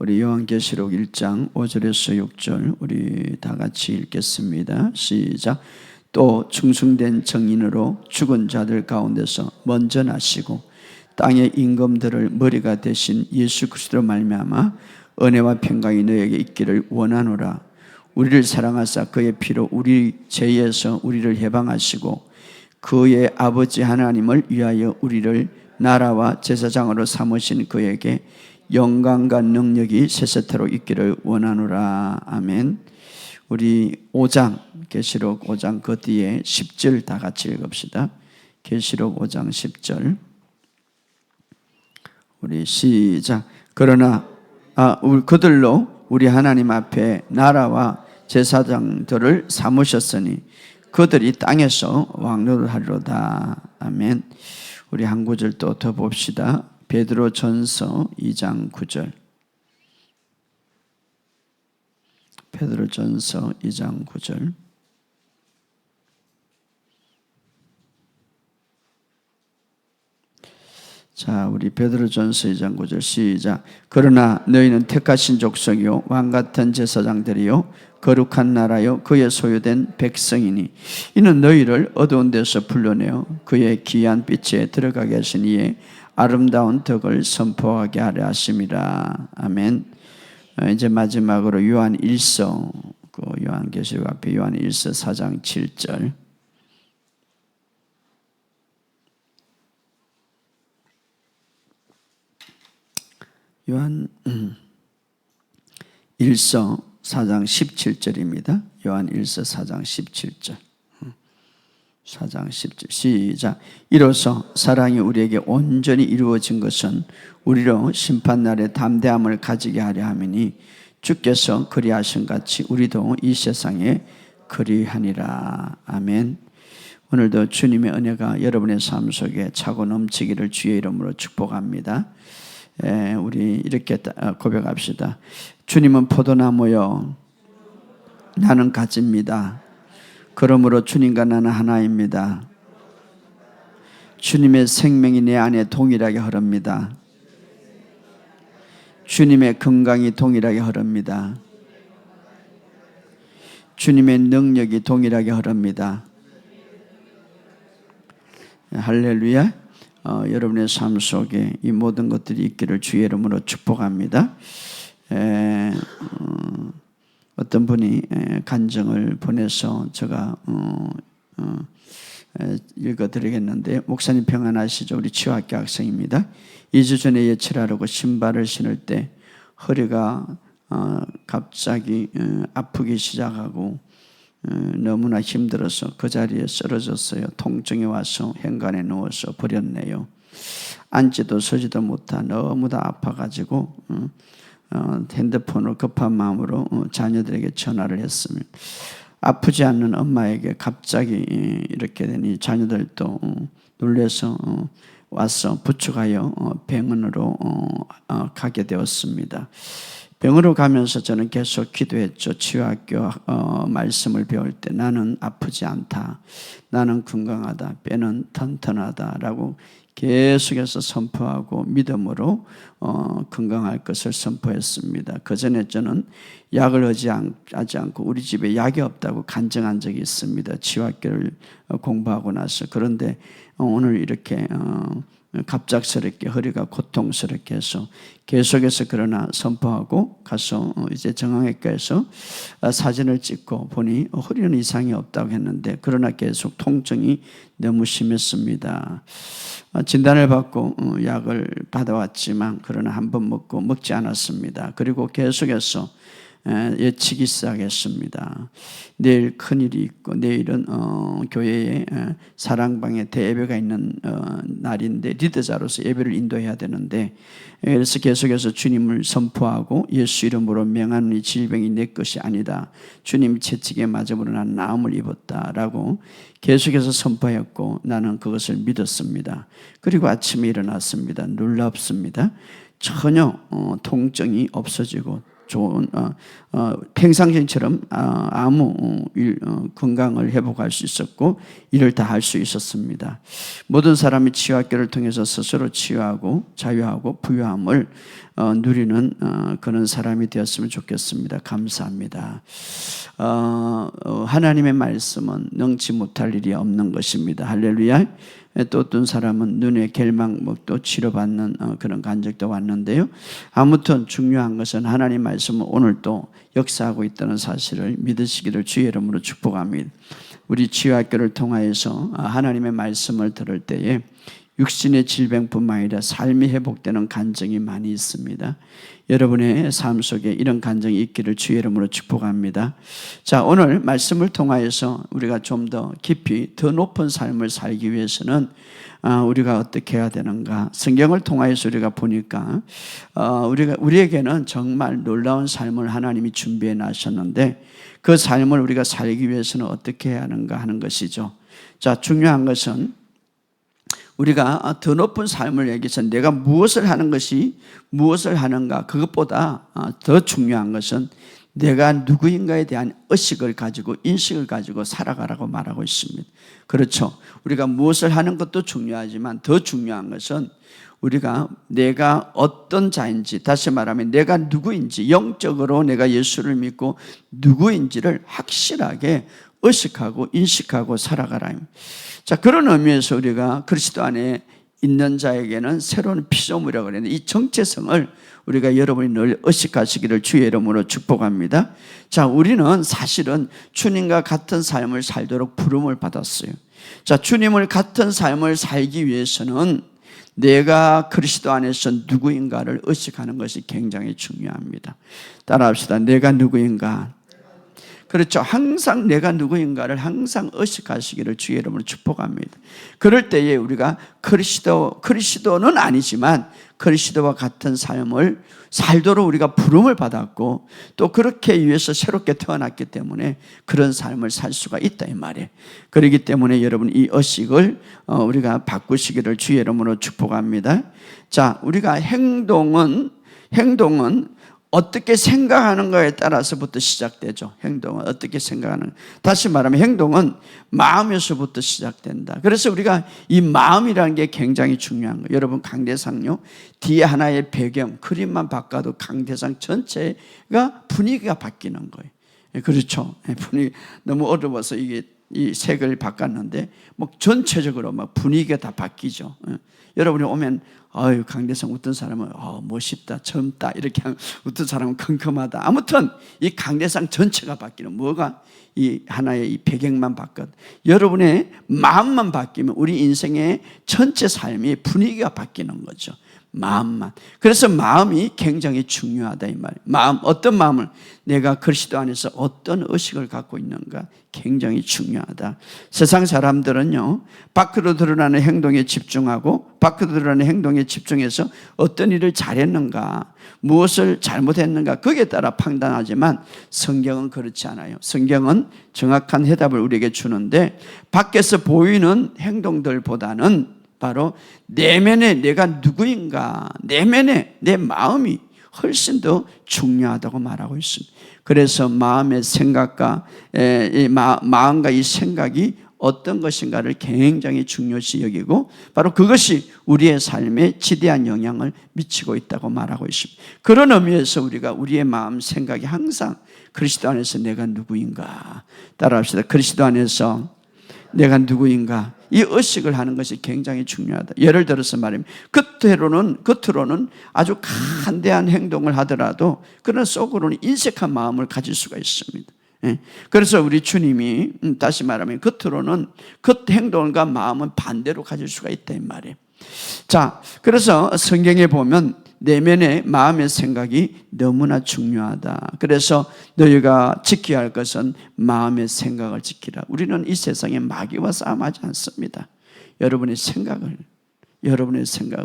우리 요한계시록 1장 5절에서 6절 우리 다 같이 읽겠습니다. 시작. 또 충성된 정인으로 죽은 자들 가운데서 먼저 나시고 땅의 임금들을 머리가 되신 예수 그리스도로 말미암아 은혜와 평강이 너에게 있기를 원하노라. 우리를 사랑하사 그의 피로 우리 죄에서 우리를 해방하시고 그의 아버지 하나님을 위하여 우리를 나라와 제사장으로 삼으신 그에게 영광과 능력이 세세토록 있기를 원하노라. 아멘. 우리 5장 계시록 5장 그 뒤에 10절 다 같이 읽읍시다. 계시록 5장 10절 우리 시작. 그러나 그들로 우리 하나님 앞에 나라와 제사장들을 삼으셨으니 그들이 땅에서 왕노릇하리로다. 아멘. 우리 한 구절 또 더 봅시다. 베드로전서 2장 9절. 베드로전서 2장 9절. 자, 우리 베드로전서 2장 9절 시작. 그러나 너희는 택하신 족속이요 왕같은 제사장들이요 거룩한 나라요 그의 소유된 백성이니 이는 너희를 어두운 데서 불러내어 그의 귀한 빛에 들어가게 하신 이의 아름다운 덕을 선포하게 하려 하심이라. 아멘. 이제 마지막으로 요한 1서, 요한계시록 앞에 요한 1서 4장 7절. 요한 1서 4장 17절입니다. 요한 1서 4장 17절. 4장 10절 시작. 이로써 사랑이 우리에게 온전히 이루어진 것은 우리로 심판날에 담대함을 가지게 하려 함이니 주께서 그리하신 같이 우리도 이 세상에 그리하니라. 아멘. 오늘도 주님의 은혜가 여러분의 삶 속에 차고 넘치기를 주의 이름으로 축복합니다. 우리 이렇게 고백합시다. 주님은 포도나무요 나는 가지입니다. 그러므로 주님과 나는 하나입니다. 주님의 생명이 내 안에 동일하게 흐릅니다. 주님의 건강이 동일하게 흐릅니다. 주님의 능력이 동일하게 흐릅니다. 할렐루야. 여러분의 삶 속에 이 모든 것들이 있기를 주의 이름으로 축복합니다. 어떤 분이 간증을 보내서 제가 읽어드리겠는데, 목사님 평안하시죠? 우리 치유학교 학생입니다. 2주 전에 예치하려고 신발을 신을 때 허리가 갑자기 아프기 시작하고 너무나 힘들어서 그 자리에 쓰러졌어요. 통증이 와서 현관에 누워서 버렸네요. 앉지도 서지도 못하 너무 다 아파가지고 핸드폰으로 급한 마음으로 자녀들에게 전화를 했으면 아프지 않는 엄마에게 갑자기 이렇게 되니 자녀들도 놀라서 와서 부축하여 병원으로 가게 되었습니다. 병으로 가면서 저는 계속 기도했죠. 치유학교 말씀을 배울 때 나는 아프지 않다, 나는 건강하다, 뼈는 튼튼하다라고 계속해서 선포하고 믿음으로 건강할 것을 선포했습니다. 그 전에 저는 약을 하지 않고 우리 집에 약이 없다고 간증한 적이 있습니다. 치유학교를 공부하고 나서. 그런데 오늘 이렇게 갑작스럽게 허리가 고통스럽게 해서 계속해서 그러나 선포하고 가서 이제 정형외과에서 사진을 찍고 보니 허리는 이상이 없다고 했는데 그러나 계속 통증이 너무 심했습니다. 진단을 받고 약을 받아왔지만 그러나 한 번 먹지 않았습니다. 그리고 계속해서 예치기 시작했습니다. 내일 큰일이 있고 내일은 교회에 사랑방에 대예배가 있는 날인데 리더자로서 예배를 인도해야 되는데, 그래서 계속해서 주님을 선포하고 예수 이름으로 명하는 이 질병이 내 것이 아니다, 주님 채찍에 맞음으로 난 나음을 입었다라고 계속해서 선포했고 나는 그것을 믿었습니다. 그리고 아침에 일어났습니다. 놀랍습니다. 전혀 통증이 없어지고 좋은 평상시처럼 아무 건강을 회복할 수 있었고 일을 다 할 수 있었습니다. 모든 사람이 치유학교를 통해서 스스로 치유하고 자유하고 부유함을 누리는 그런 사람이 되었으면 좋겠습니다. 감사합니다. 하나님의 말씀은 능치 못할 일이 없는 것입니다. 할렐루야. 또 어떤 사람은 눈의 결막목도 치료받는 그런 간증도 왔는데요. 아무튼 중요한 것은 하나님 말씀은 오늘도 역사하고 있다는 사실을 믿으시기를 주의 이름으로 축복합니다. 우리 치유학교를 통하여서 하나님의 말씀을 들을 때에 육신의 질병뿐만 아니라 삶이 회복되는 간증이 많이 있습니다. 여러분의 삶 속에 이런 간증이 있기를 주의 이름으로 축복합니다. 자, 오늘 말씀을 통하여서 우리가 좀 더 깊이 더 높은 삶을 살기 위해서는 우리가 어떻게 해야 되는가? 성경을 통하여서 우리가 보니까 우리에게는 정말 놀라운 삶을 하나님이 준비해 놨었는데 그 삶을 우리가 살기 위해서는 어떻게 해야 하는가 하는 것이죠. 자, 중요한 것은 우리가 더 높은 삶을 위하기 위해서 내가 무엇을 하는 것이 무엇을 하는가, 그것보다 더 중요한 것은 내가 누구인가에 대한 의식을 가지고 인식을 가지고 살아가라고 말하고 있습니다. 그렇죠. 우리가 무엇을 하는 것도 중요하지만 더 중요한 것은 우리가 내가 어떤 자인지, 다시 말하면 내가 누구인지, 영적으로 내가 예수를 믿고 누구인지를 확실하게 의식하고 인식하고 살아가라. 자, 그런 의미에서 우리가 그리스도 안에 있는 자에게는 새로운 피조물이라고 그랬는데 이 정체성을 우리가 여러분이 늘 의식하시기를 주의 이름으로 축복합니다. 자, 우리는 사실은 주님과 같은 삶을 살도록 부름을 받았어요. 자, 주님을 같은 삶을 살기 위해서는 내가 그리스도 안에서 누구인가를 의식하는 것이 굉장히 중요합니다. 따라합시다. 내가 누구인가? 그렇죠. 항상 내가 누구인가를 항상 의식하시기를 주의 이름으로 축복합니다. 그럴 때에 우리가 그리스도는 아니지만 그리스도와 같은 삶을 살도록 우리가 부름을 받았고 또 그렇게 위해서 새롭게 태어났기 때문에 그런 삶을 살 수가 있다 이 말이에요. 그렇기 때문에 여러분 이 의식을 우리가 바꾸시기를 주의 이름으로 축복합니다. 자, 우리가 행동은 어떻게 생각하는가에 따라서부터 시작되죠. 행동은 어떻게 생각하는, 다시 말하면 행동은 마음에서부터 시작된다. 그래서 우리가 이 마음이라는 게 굉장히 중요한 거예요. 여러분 강대상요 뒤에 하나의 배경 그림만 바꿔도 강대상 전체가 분위기가 바뀌는 거예요. 그렇죠. 분위기 너무 어려워서 이게 이 색을 바꿨는데 뭐 전체적으로 막 분위기가 다 바뀌죠. 여러분이 오면 아유 강대상 어떤 사람은 멋있다 젊다 이렇게 하면 어떤 사람은 컴컴하다. 아무튼 이 강대상 전체가 바뀌는 뭐가 이 하나의 이 배경만 바뀌어 여러분의 마음만 바뀌면 우리 인생의 전체 삶이 분위기가 바뀌는 거죠. 마음만. 그래서 마음이 굉장히 중요하다 이 말이에요. 마음, 어떤 마음을 내가 그리스도 안에서 어떤 의식을 갖고 있는가 굉장히 중요하다. 세상 사람들은요 밖으로 드러나는 행동에 집중하고 밖으로 드러나는 행동에 집중해서 어떤 일을 잘했는가 무엇을 잘못했는가 거기에 따라 판단하지만 성경은 그렇지 않아요. 성경은 정확한 해답을 우리에게 주는데 밖에서 보이는 행동들보다는 바로 내면에 내가 누구인가, 내면에 내 마음이 훨씬 더 중요하다고 말하고 있습니다. 그래서 마음의 생각과 마음과 이 생각이 어떤 것인가를 굉장히 중요시 여기고 바로 그것이 우리의 삶에 지대한 영향을 미치고 있다고 말하고 있습니다. 그런 의미에서 우리가 우리의 마음 생각이 항상 그리스도 안에서 내가 누구인가 따라합시다. 그리스도 안에서 내가 누구인가 이 의식을 하는 것이 굉장히 중요하다. 예를 들어서 말하면 겉으로는 아주 간대한 행동을 하더라도 그러나 속으로는 인색한 마음을 가질 수가 있습니다. 그래서 우리 주님이 다시 말하면 겉으로는 겉 행동과 마음은 반대로 가질 수가 있다 이 말이에요. 자, 그래서 성경에 보면 내면의 마음의 생각이 너무나 중요하다. 그래서 너희가 지켜야 할 것은 마음의 생각을 지키라. 우리는 이 세상에 마귀와 싸움하지 않습니다. 여러분의 생각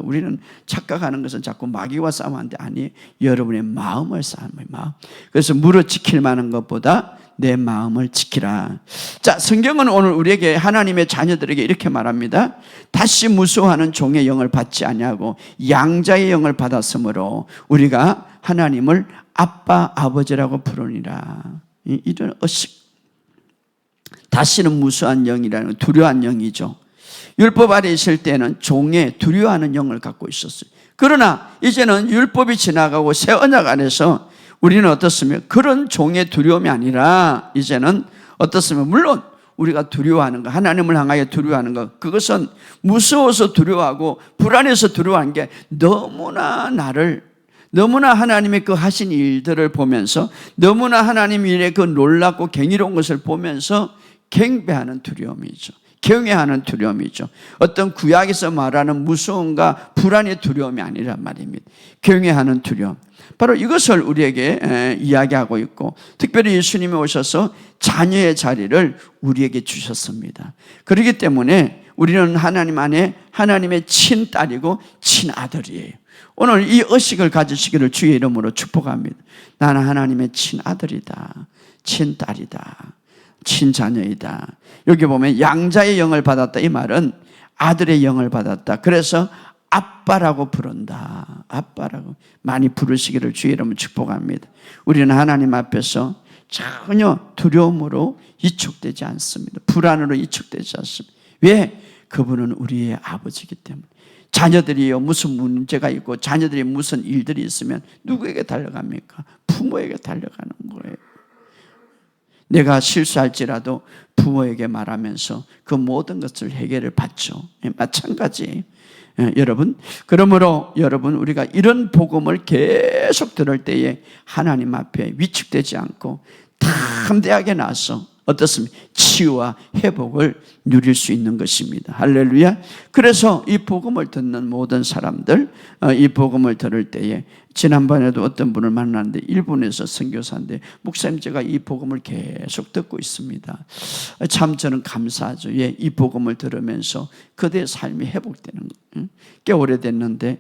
우리는 착각하는 것은 자꾸 마귀와 싸움하는데 아니 여러분의 마음을 싸움해요. 마음. 그래서 물어 지킬 만한 것보다 내 마음을 지키라. 자, 성경은 오늘 우리에게 하나님의 자녀들에게 이렇게 말합니다. 다시 무수하는 종의 영을 받지 아니하고 양자의 영을 받았으므로 우리가 하나님을 아빠, 아버지라고 부르니라. 이런 의식. 다시는 무수한 영이라는 건 두려워한 영이죠. 율법 아래 있을 때는 종의 두려워하는 영을 갖고 있었어요. 그러나 이제는 율법이 지나가고 새 언약 안에서 우리는 어떻습니까? 그런 종의 두려움이 아니라 이제는 어떻습니까? 물론 우리가 두려워하는 것, 하나님을 향하여 두려워하는 것, 그것은 무서워서 두려워하고 불안해서 두려워하는 게 너무나 하나님의 그 하신 일들을 보면서, 너무나 하나님 일의 그 놀랍고 경이로운 것을 보면서 경배하는 두려움이죠. 경외하는 두려움이죠. 어떤 구약에서 말하는 무서움과 불안의 두려움이 아니란 말입니다. 경외하는 두려움. 바로 이것을 우리에게 이야기하고 있고, 특별히 예수님이 오셔서 자녀의 자리를 우리에게 주셨습니다. 그렇기 때문에 우리는 하나님 안에 하나님의 친딸이고 친아들이에요. 오늘 이 의식을 가지시기를 주의 이름으로 축복합니다. 나는 하나님의 친아들이다, 친딸이다, 친자녀이다. 여기 보면 양자의 영을 받았다, 이 말은 아들의 영을 받았다. 그래서 아빠라고 부른다. 아빠라고 많이 부르시기를 주의 이름으로 축복합니다. 우리는 하나님 앞에서 전혀 두려움으로 위축되지 않습니다. 불안으로 위축되지 않습니다. 왜? 그분은 우리의 아버지이기 때문에. 자녀들이요, 무슨 문제가 있고 자녀들이 무슨 일들이 있으면 누구에게 달려갑니까? 부모에게 달려가는 거예요. 내가 실수할지라도 부모에게 말하면서 그 모든 것을 해결을 받죠. 마찬가지예요. 여러분, 그러므로 여러분, 우리가 이런 복음을 계속 들을 때에 하나님 앞에 위축되지 않고 담대하게 나서 어떻습니까? 치유와 회복을 누릴 수 있는 것입니다. 할렐루야. 그래서 이 복음을 듣는 모든 사람들, 이 복음을 들을 때에, 지난번에도 어떤 분을 만났는데 일본에서 선교사인데, 목사님 제가 이 복음을 계속 듣고 있습니다. 참 저는 감사하죠. 예, 이 복음을 들으면서 그대의 삶이 회복되는 거. 꽤 오래됐는데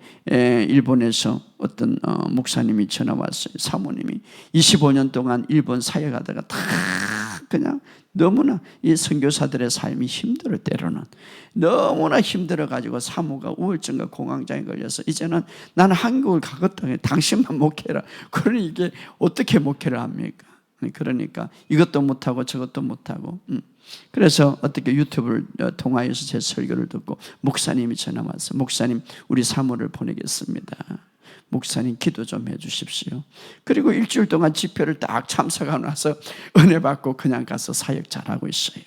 일본에서 어떤 목사님이 전화 왔어요. 사모님이 25년 동안 일본 사역하다가 다 그냥 너무나 이 선교사들의 삶이 힘들어, 때로는 너무나 힘들어가지고 사모가 우울증과 공황장애 걸려서 이제는 나는 한국을 가겠다, 당신만 목회라. 그러니 이게 어떻게 목회를 합니까? 그러니까 이것도 못하고 저것도 못하고. 그래서 어떻게 유튜브를 통하여서 제 설교를 듣고 목사님이 전화 왔어요. 목사님, 우리 사모를 보내겠습니다. 목사님 기도 좀 해주십시오. 그리고 일주일 동안 집회를 딱 참석하고 나서 은혜 받고 그냥 가서 사역 잘하고 있어요.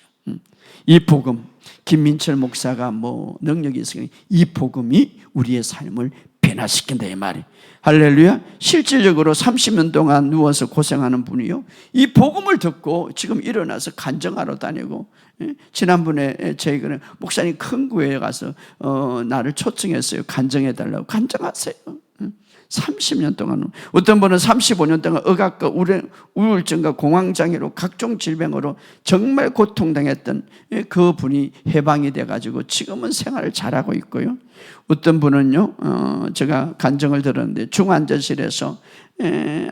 이 복음, 김민철 목사가 뭐 능력이 있으니 이 복음이 우리의 삶을 변화시킨다, 이 말이. 할렐루야. 실질적으로 30년 동안 누워서 고생하는 분이요, 이 복음을 듣고 지금 일어나서 간증하러 다니고, 지난번에 저희가 목사님 큰 교회에 가서 나를 초청했어요. 간증해달라고. 간증하세요. 30년 동안, 어떤 분은 35년 동안 억압과 우울증과 공황장애로 각종 질병으로 정말 고통당했던 그 분이 해방이 돼가지고 지금은 생활을 잘하고 있고요. 어떤 분은요, 제가 간증을 들었는데 중환자실에서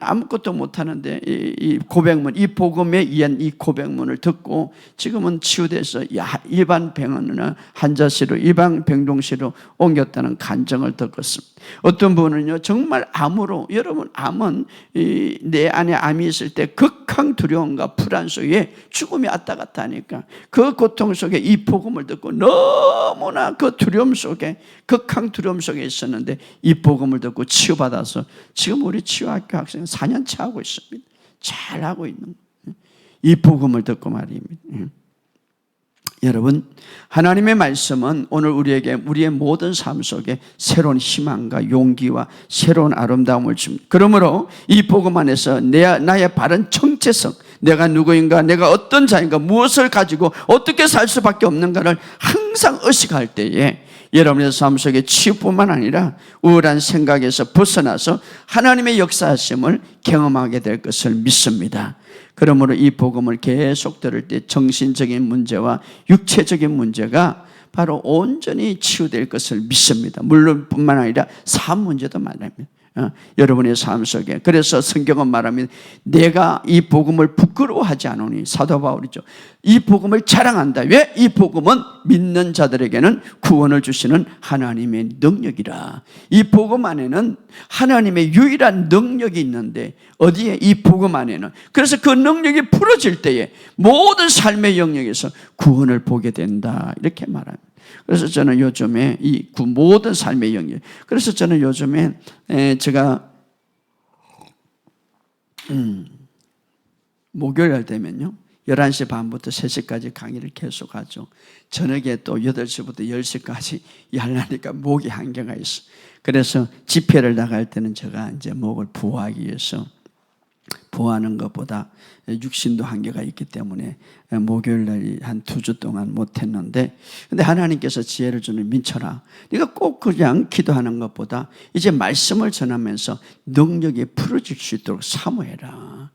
아무것도 못하는데 이 고백문, 이 복음에 의한 이 고백문을 듣고 지금은 치유돼서 일반 병원이나 환자실로, 일반 병동실로 옮겼다는 간증을 듣었습니다. 어떤 분은요, 정말 암으로, 여러분 암은 내 안에 암이 있을 때 극한 두려움과 불안 속에 죽음이 왔다 갔다 하니까 그 고통 속에 이 복음을 듣고 너무나 그 두려움 속에, 극한 두려움 속에 있었는데 이 복음을 듣고 치유받아서 지금 우리 치유학교 학생 4년째 하고 있습니다. 잘하고 있는 거예요. 이 복음을 듣고 말입니다. 여러분, 하나님의 말씀은 오늘 우리에게 우리의 모든 삶 속에 새로운 희망과 용기와 새로운 아름다움을 줍니다. 그러므로 이 복음 안에서 나의 바른 정체성, 내가 누구인가, 내가 어떤 자인가, 무엇을 가지고 어떻게 살 수밖에 없는가를 항상 의식할 때에 여러분의 삶 속에 치유뿐만 아니라 우울한 생각에서 벗어나서 하나님의 역사하심을 경험하게 될 것을 믿습니다. 그러므로 이 복음을 계속 들을 때 정신적인 문제와 육체적인 문제가 바로 온전히 치유될 것을 믿습니다. 물론 뿐만 아니라 삶 문제도 말합니다. 여러분의 삶 속에. 그래서 성경은 말합니다. 내가 이 복음을 부끄러워하지 않으니, 사도 바울이죠. 이 복음을 자랑한다. 왜? 이 복음은 믿는 자들에게는 구원을 주시는 하나님의 능력이라. 이 복음 안에는 하나님의 유일한 능력이 있는데, 어디에? 이 복음 안에는. 그래서 그 능력이 풀어질 때에 모든 삶의 영역에서 구원을 보게 된다, 이렇게 말합니다. 그래서 저는 요즘에 이 모든 삶의 영역, 그래서 저는 요즘에 제가 목요일 날 되면요 11시 반부터 3시까지 강의를 계속하죠. 저녁에 또 8시부터 10시까지 하려니까 목이 한계가 있어. 그래서 집회를 나갈 때는 제가 이제 목을 보호하기 위해서, 보호하는 것보다 육신도 한계가 있기 때문에 목요일 날 한 2주 동안 못했는데, 근데 하나님께서 지혜를 주는 민철아, 네가 꼭 그냥 기도하는 것보다 이제 말씀을 전하면서 능력이 풀어질 수 있도록 사모해라.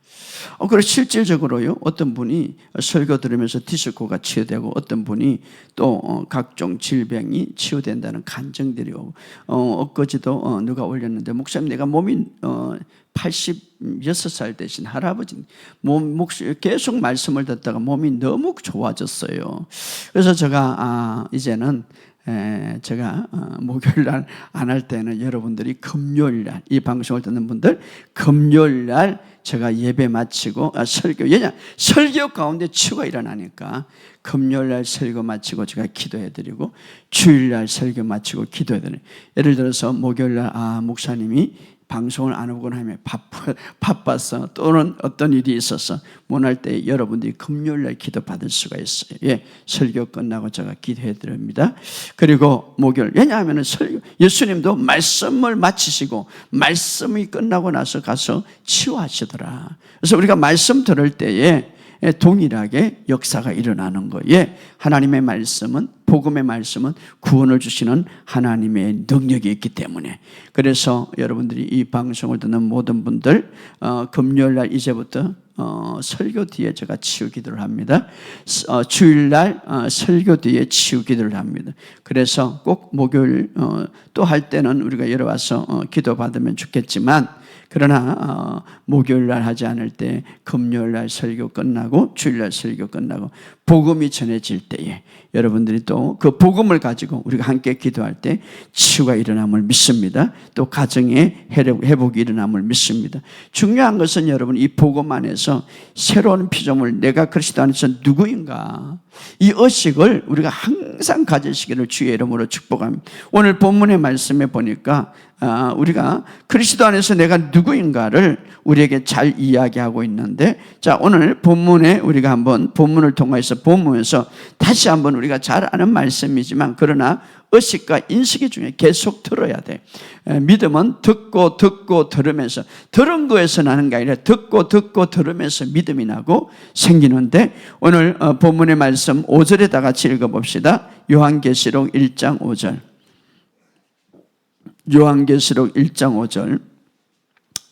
그래서 실질적으로요, 어떤 분이 설교 들으면서 디스코가 치유되고, 어떤 분이 또 각종 질병이 치유된다는 간증들이 오고, 엊그제도 누가 올렸는데, 목사님 내가 몸이 86살 되신 할아버지 계속 말씀을 듣다가 몸이 너무 좋아졌어요. 그래서 제가 이제는 제가 목요일 날 안 할 때는 여러분들이 금요일 날, 이 방송을 듣는 분들 금요일 날 제가 예배 마치고 설교, 왜냐 설교 가운데 치유가 일어나니까 금요일 날 설교 마치고 제가 기도해드리고, 주일 날 설교 마치고 기도해드리고, 예를 들어서 목요일 날 목사님이 방송을 안 오거나 하면 바빠서, 또는 어떤 일이 있어서 못 할 때 여러분들이 금요일날 기도 받을 수가 있어요. 예, 설교 끝나고 제가 기도해 드립니다. 그리고 목요일, 왜냐하면 예수님도 말씀을 마치시고 말씀이 끝나고 나서 가서 치유하시더라. 그래서 우리가 말씀 들을 때에 동일하게 역사가 일어나는 거예요. 하나님의 말씀은, 복음의 말씀은 구원을 주시는 하나님의 능력이 있기 때문에. 그래서 여러분들이 이 방송을 듣는 모든 분들 금요일날 이제부터 설교 뒤에 제가 치유 기도를 합니다. 주일날 설교 뒤에 치유 기도를 합니다. 그래서 꼭 목요일 또 할 때는 우리가 여러 와서 기도 받으면 좋겠지만, 그러나 목요일날 하지 않을 때 금요일날 설교 끝나고 주일날 설교 끝나고 복음이 전해질 때에 여러분들이 또 그 복음을 가지고 우리가 함께 기도할 때 치유가 일어남을 믿습니다. 또 가정의 회복이 일어남을 믿습니다. 중요한 것은 여러분, 이 복음 안에서 새로운 피조물, 내가 그리스도 안에서 누구인가, 이 의식을 우리가 항상 가지시기를 주의 이름으로 축복합니다. 오늘 본문의 말씀에 보니까 우리가 그리스도 안에서 내가 누구인가를 우리에게 잘 이야기하고 있는데, 자, 오늘 본문에 우리가 한번 본문을 통해서 본문에서 다시 한번 우리가 잘 아는 말씀이지만, 그러나 의식과 인식이 중요해. 계속 들어야 돼. 믿음은 듣고 들으면서, 들은 거에서 나는 게 아니라 듣고 들으면서 믿음이 나고 생기는데, 오늘 본문의 말씀 5절에 다 같이 읽어봅시다. 요한계시록 1장 5절. 요한계시록 1장 5절.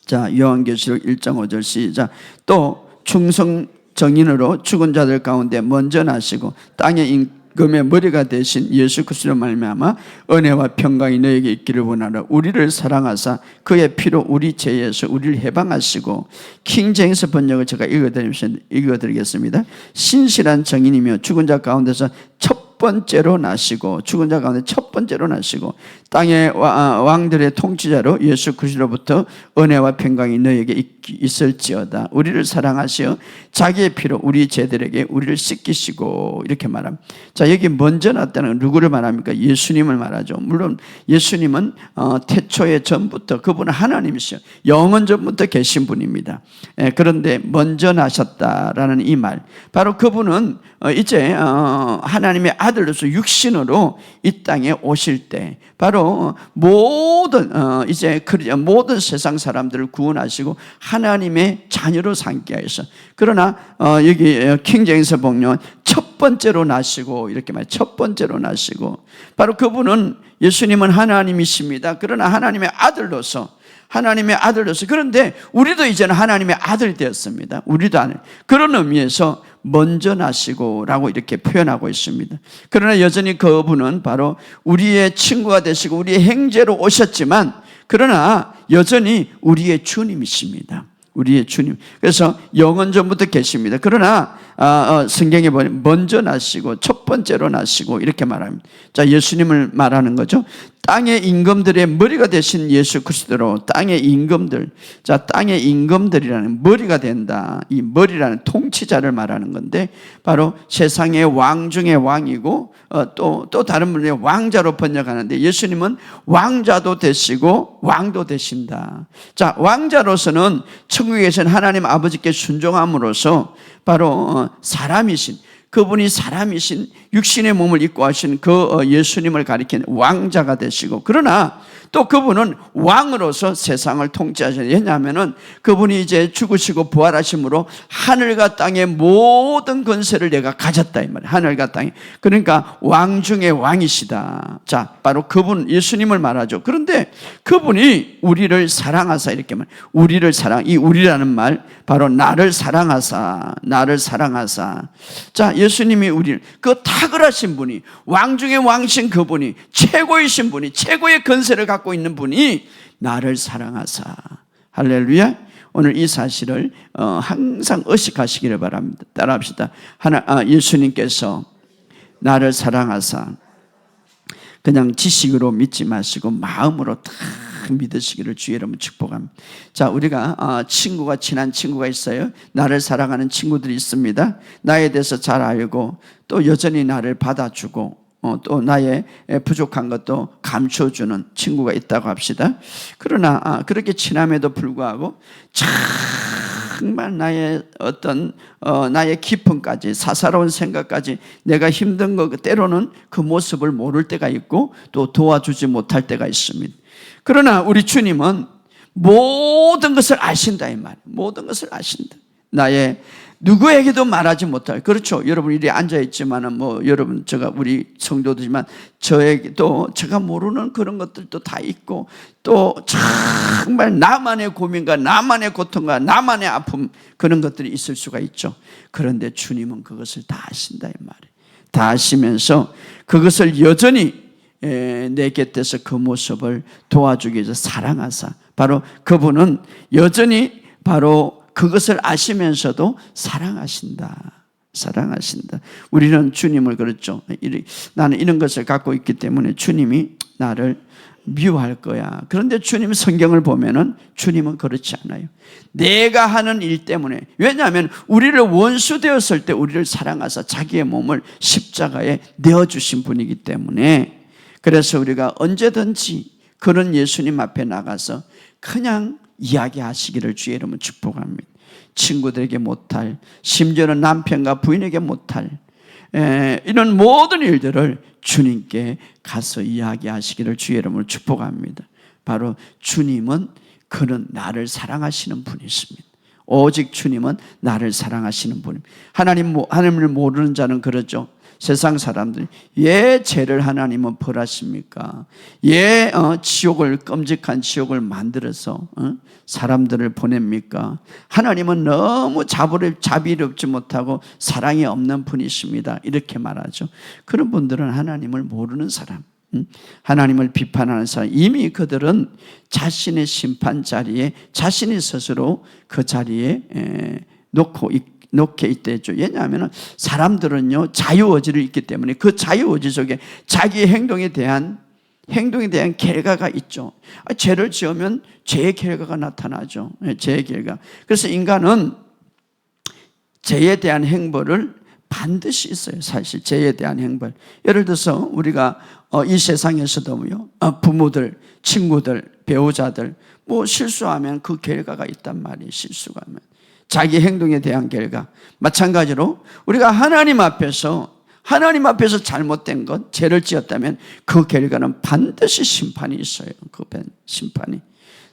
자, 요한계시록 1장 5절 시작. 또 충성 정인으로 죽은 자들 가운데 먼저 나시고 땅의 임금의 머리가 되신 예수 그리스도로 말미암아 은혜와 평강이 너에게 있기를 원하라. 우리를 사랑하사 그의 피로 우리 죄에서 우리를 해방하시고, 킹제임스 번역을 제가 읽어드리겠습니다. 신실한 정인이며 죽은 자 가운데서 첫 번째로 나시고, 죽은 자 가운데 첫 번째로 나시고, 땅의 왕들의 통치자로 예수 그리스도로부터 은혜와 평강이 너에게 있을지어다. 우리를 사랑하시어 자기의 피로 우리 죄들에게 우리를 씻기시고, 이렇게 말합니다. 자, 여기 먼저 났다는 건 누구를 말합니까? 예수님을 말하죠. 물론 예수님은 태초에 전부터, 그분은 하나님이시요 영원 전부터 계신 분입니다. 그런데 먼저 나셨다라는 이 말, 바로 그분은 이제 하나님의 아들로서 육신으로 이 땅에 오실 때, 바로 모든 모든 세상 사람들을 구원하시고 하나님의 자녀로 삼게 하셔서, 그러나 여기 킹제임스 번역은 첫 번째로 나시고, 이렇게 말해요. 첫 번째로 나시고, 바로 그분은, 예수님은 하나님이십니다. 그러나 하나님의 아들로서, 그런데 우리도 이제는 하나님의 아들이 되었습니다. 우리도 그런 의미에서 먼저 나시고라고 이렇게 표현하고 있습니다. 그러나 여전히 그분은 바로 우리의 친구가 되시고 우리의 형제로 오셨지만, 그러나 여전히 우리의 주님이십니다. 우리의 주님. 그래서 영원전부터 계십니다. 그러나 성경에 보면 먼저 나시고 첫 번째로 나시고 이렇게 말합니다. 자, 예수님을 말하는 거죠. 땅의 임금들의 머리가 되신 예수 그리스도로 땅의 임금들, 자, 땅의 임금들이라는 머리가 된다. 이 머리라는 통치자를 말하는 건데 바로 세상의 왕 중의 왕이고 또 다른 분의 왕자로 번역하는데 예수님은 왕자도 되시고 왕도 되신다. 자, 왕자로서는 천국에 계신 하나님 아버지께 순종함으로써 바로 사람이신, 그분이 사람이신 육신의 몸을 입고 하신 그 예수님을 가리키는 왕자가 되시고, 그러나 또 그분은 왕으로서 세상을 통치하시는, 왜냐하면 그분이 이제 죽으시고 부활하심으로 하늘과 땅의 모든 권세를 내가 가졌다 이 말이에요. 하늘과 땅에. 그러니까 왕 중의 왕이시다. 자, 바로 그분 예수님을 말하죠. 그런데 그분이 우리를 사랑하사, 이렇게 말, 우리를 사랑, 이 우리라는 말 바로 나를 사랑하사, 나를 사랑하사. 자, 예수님이 우리를, 그 탁월하신 분이, 왕 중의 왕이신 그분이, 최고이신 분이, 최고의 권세를 갖고 있는 분이 나를 사랑하사. 할렐루야. 오늘 이 사실을 항상 의식하시기를 바랍니다. 따라합시다. 예수님께서 나를 사랑하사, 그냥 지식으로 믿지 마시고 마음으로 다 믿으시기를 주의 이름으로 축복합니다. 자, 우리가 친한 친구가 있어요. 나를 사랑하는 친구들이 있습니다. 나에 대해서 잘 알고 또 여전히 나를 받아주고 또 나의 부족한 것도 감춰주는 친구가 있다고 합시다. 그러나 그렇게 친함에도 불구하고 정말 나의 나의 기쁨까지, 사사로운 생각까지, 내가 힘든 것 때로는 그 모습을 모를 때가 있고 또 도와주지 못할 때가 있습니다. 그러나 우리 주님은 모든 것을 아신다 이 말이에요. 모든 것을 아신다. 나의 누구에게도 말하지 못할, 그렇죠. 여러분 이리 앉아있지만은 여러분 우리 성도들이지만 저에게도 제가 모르는 그런 것들도 다 있고 또 정말 나만의 고민과 나만의 고통과 나만의 아픔, 그런 것들이 있을 수가 있죠. 그런데 주님은 그것을 다 아신다 이 말이에요. 다 아시면서 그것을 여전히 내 곁에서 그 모습을 도와주기 위해서 사랑하사, 바로 그분은 여전히 바로 그것을 아시면서도 사랑하신다. 사랑하신다. 우리는 주님을 그렇죠. 나는 이런 것을 갖고 있기 때문에 주님이 나를 미워할 거야. 그런데 주님 성경을 보면은 주님은 그렇지 않아요. 내가 하는 일 때문에, 왜냐하면 우리를 원수 되었을 때 우리를 사랑하사 자기의 몸을 십자가에 내어주신 분이기 때문에, 그래서 우리가 언제든지 그런 예수님 앞에 나가서 그냥 이야기하시기를 주의 이름으로 축복합니다. 친구들에게 못할, 심지어는 남편과 부인에게 못할 이런 모든 일들을 주님께 가서 이야기하시기를 주의 이름으로 축복합니다. 바로 주님은 그는 나를 사랑하시는 분이십니다. 오직 주님은 나를 사랑하시는 분입니다. 하나님을 모르는 자는 그러죠. 세상 사람들이 왜 죄를 하나님은 벌하십니까? 왜 끔찍한 지옥을 만들어서 사람들을 보냅니까? 하나님은 너무 자비롭지 못하고 사랑이 없는 분이십니다. 이렇게 말하죠. 그런 분들은 하나님을 모르는 사람, 하나님을 비판하는 사람, 이미 그들은 자신의 심판 자리에 자신이 스스로 그 자리에 놓게 있대죠. 왜냐하면 사람들은요 자유의지를 있기 때문에 그 자유의지 속에 자기의 행동에 대한 결과가 있죠. 죄를 지으면 죄의 결과가 나타나죠. 죄의 결과. 그래서 인간은 죄에 대한 행보를 반드시 있어요. 사실 죄에 대한 행보. 예를 들어서 우리가 이 세상에서도요 부모들, 친구들, 배우자들 실수하면 그 결과가 있단 말이에요. 실수가 하면 자기 행동에 대한 결과. 마찬가지로 우리가 하나님 앞에서 잘못된 것, 죄를 지었다면 그 결과는 반드시 심판이 있어요. 그 심판이.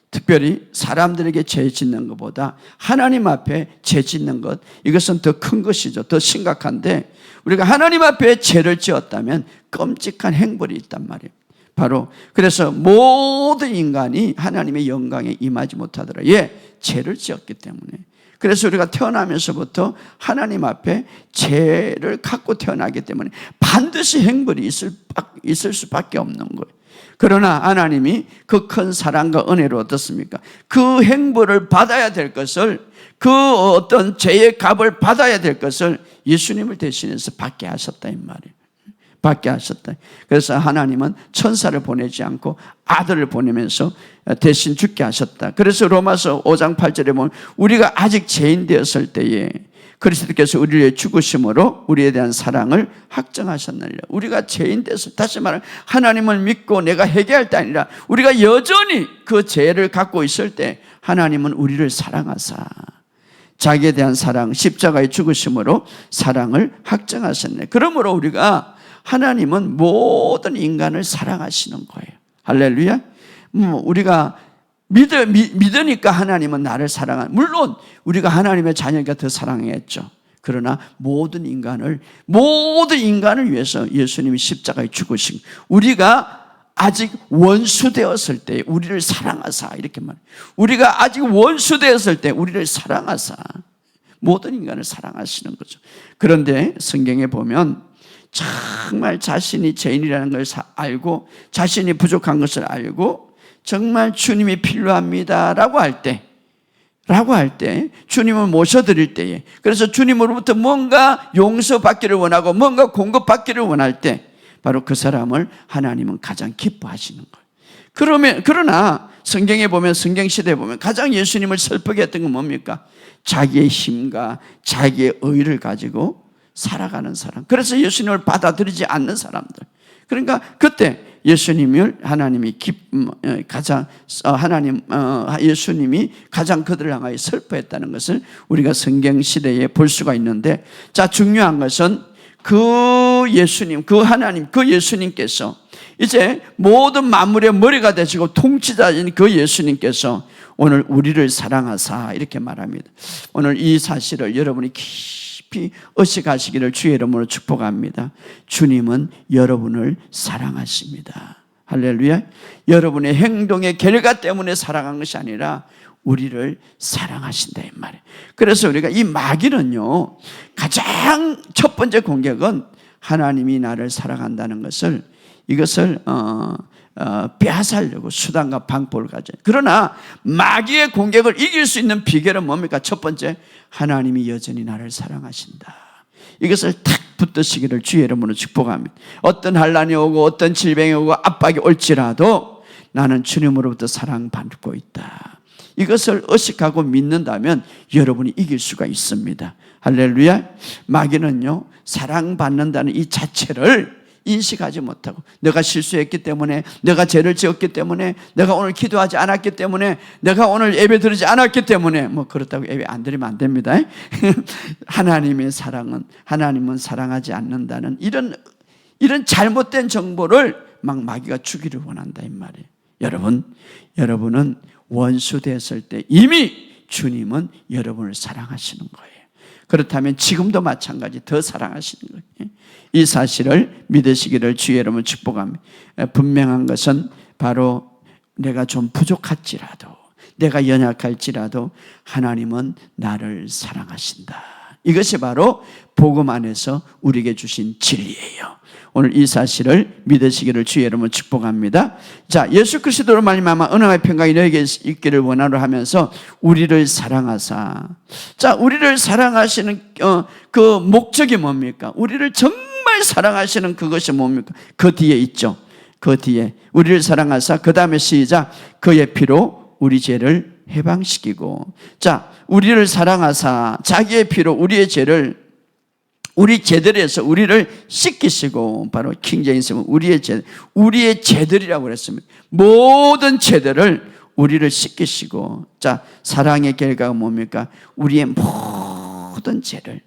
특별히 사람들에게 죄 짓는 것보다 하나님 앞에 죄 짓는 것, 이것은 더 큰 것이죠. 더 심각한데, 우리가 하나님 앞에 죄를 지었다면 끔찍한 행벌이 있단 말이에요. 바로 그래서 모든 인간이 하나님의 영광에 임하지 못하더라. 예, 죄를 지었기 때문에. 그래서 우리가 태어나면서부터 하나님 앞에 죄를 갖고 태어나기 때문에 반드시 행벌이 있을 수밖에 없는 거예요. 그러나 하나님이 그 큰 사랑과 은혜로 어떻습니까? 그 행보를 받아야 될 것을, 그 어떤 죄의 값을 받아야 될 것을 예수님을 대신해서 받게 하셨다 이 말이에요. 받게 하셨다. 그래서 하나님은 천사를 보내지 않고 아들을 보내면서 대신 죽게 하셨다. 그래서 로마서 5장 8절에 보면 우리가 아직 죄인 되었을 때에 그리스도께서 우리를 위해 죽으심으로 우리에 대한 사랑을 확정하셨느니라. 우리가 죄인 돼서, 다시 말하면 하나님을 믿고 내가 회개할 때 아니라 우리가 여전히 그 죄를 갖고 있을 때 하나님은 우리를 사랑하사 자기에 대한 사랑, 십자가의 죽으심으로 사랑을 확정하셨네. 그러므로 우리가, 하나님은 모든 인간을 사랑하시는 거예요. 할렐루야. 우리가 믿으니까 하나님은 나를 사랑하는, 물론 우리가 하나님의 자녀니까 더 사랑했죠. 그러나 모든 인간을 위해서 예수님이 십자가에 죽으신, 우리가 아직 원수 되었을 때 우리를 사랑하사, 이렇게 말해요. 우리가 아직 원수 되었을 때 우리를 사랑하사, 모든 인간을 사랑하시는 거죠. 그런데 성경에 보면 정말 자신이 죄인이라는 걸 알고, 자신이 부족한 것을 알고 정말 주님이 필요합니다라고 할 때, 주님을 모셔드릴 때에, 그래서 주님으로부터 뭔가 용서받기를 원하고 뭔가 공급받기를 원할 때 바로 그 사람을 하나님은 가장 기뻐하시는 거예요. 그러나 성경에 보면, 성경시대에 보면 가장 예수님을 슬프게 했던 건 뭡니까? 자기의 힘과 자기의 의를 가지고 살아가는 사람, 그래서 예수님을 받아들이지 않는 사람들. 그러니까 그때 예수님을 예수님이 가장 그들을 향하여 슬퍼했다는 것을 우리가 성경 시대에 볼 수가 있는데, 자, 중요한 것은 그 예수님, 그 하나님, 그 예수님께서 이제 모든 만물의 머리가 되시고 통치자인 그 예수님께서 오늘 우리를 사랑하사, 이렇게 말합니다. 오늘 이 사실을 여러분이 깊이 의식하시기를 주의 이름으로 축복합니다. 주님은 여러분을 사랑하십니다. 할렐루야. 여러분의 행동의 결과 때문에 사랑한 것이 아니라 우리를 사랑하신다 이 말이에요. 그래서 우리가 이 마귀는요, 가장 첫 번째 공격은 하나님이 나를 사랑한다는 것을, 이것을 빼앗으려고 수단과 방법을 가져요. 그러나 마귀의 공격을 이길 수 있는 비결은 뭡니까? 첫 번째, 하나님이 여전히 나를 사랑하신다. 이것을 탁 붙드시기를 주의 이름으로 축복합니다. 어떤 환난이 오고 어떤 질병이 오고 압박이 올지라도 나는 주님으로부터 사랑받고 있다. 이것을 의식하고 믿는다면 여러분이 이길 수가 있습니다. 할렐루야. 마귀는요, 사랑받는다는 이 자체를 인식하지 못하고, 내가 실수했기 때문에, 내가 죄를 지었기 때문에, 내가 오늘 기도하지 않았기 때문에, 내가 오늘 예배 드리지 않았기 때문에, 그렇다고 예배 안 드리면 안 됩니다. 하나님의 사랑은, 하나님은 사랑하지 않는다는 이런 잘못된 정보를 막 마귀가 주기를 원한다 이 말이에요. 여러분은 원수 됐을 때 이미 주님은 여러분을 사랑하시는 거예요. 그렇다면 지금도 마찬가지 더 사랑하시는 거예요. 이 사실을 믿으시기를 주의 여러분 축복합니다. 분명한 것은 바로 내가 좀 부족할지라도, 내가 연약할지라도 하나님은 나를 사랑하신다. 이것이 바로 복음 안에서 우리에게 주신 진리예요. 오늘 이 사실을 믿으시기를 주의 여러분 축복합니다. 자, 예수 그리스도로 말미암아 은혜와 평강이 너에게 있기를 원하노라 하면서 우리를 사랑하사. 자, 우리를 사랑하시는 그 목적이 뭡니까? 우리를 정말 사랑하시는 그것이 뭡니까? 그 뒤에 있죠. 그 뒤에 우리를 사랑하사, 그 다음에 시작. 그의 피로 우리 죄를 해방시키고. 자, 우리를 사랑하사 자기의 피로 우리 죄들에서 우리를 씻기시고, 바로 킹제임스는 우리의 죄들이라고 그랬습니다. 모든 죄들을 우리를 씻기시고. 자, 사랑의 결과가 뭡니까? 우리의 모든 죄를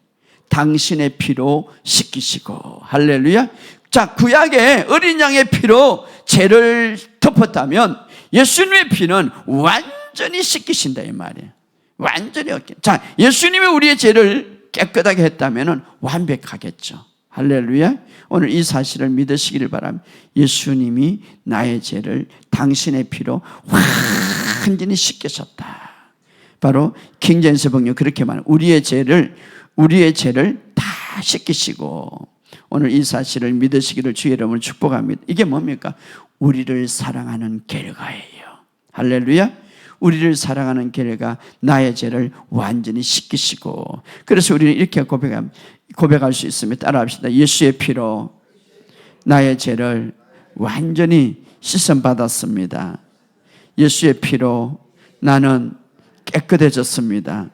당신의 피로 씻기시고. 할렐루야. 자, 구약의 어린 양의 피로 죄를 덮었다면 예수님의 피는 완전히 씻기신다 이 말이에요. 완전히. 자, 예수님이 우리의 죄를 깨끗하게 했다면 완벽하겠죠. 할렐루야. 오늘 이 사실을 믿으시기를 바랍니다. 예수님이 나의 죄를 당신의 피로 완전히 씻기셨다. 바로 킹제임스 번역 그렇게 말해요. 우리의 죄를 다 씻기시고 오늘 이 사실을 믿으시기를 주의 이름으로 축복합니다. 이게 뭡니까? 우리를 사랑하는 결과예요. 할렐루야. 우리를 사랑하는 결과, 나의 죄를 완전히 씻기시고, 그래서 우리는 이렇게 고백할 수 있습니다. 따라합시다. 예수의 피로 나의 죄를 완전히 씻음받았습니다. 예수의 피로 나는 깨끗해졌습니다.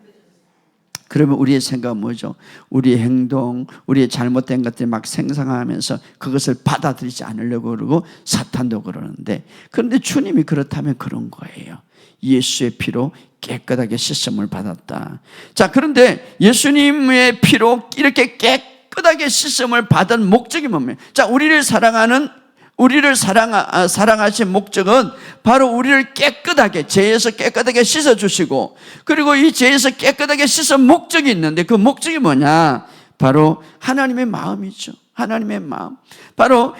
그러면 우리의 생각은 뭐죠? 우리의 행동, 우리의 잘못된 것들이 막 생성하면서 그것을 받아들이지 않으려고 그러고 사탄도 그러는데, 그런데 주님이 그렇다면 그런 거예요. 예수의 피로 깨끗하게 씻음을 받았다. 자, 그런데 예수님의 피로 이렇게 깨끗하게 씻음을 받은 목적이 뭡니까? 자, 우리를 사랑하신 목적은 바로 우리를 깨끗하게, 죄에서 깨끗하게 씻어주시고, 그리고 이 죄에서 깨끗하게 씻은 목적이 있는데, 그 목적이 뭐냐? 바로 하나님의 마음이죠. 하나님의 마음. 바로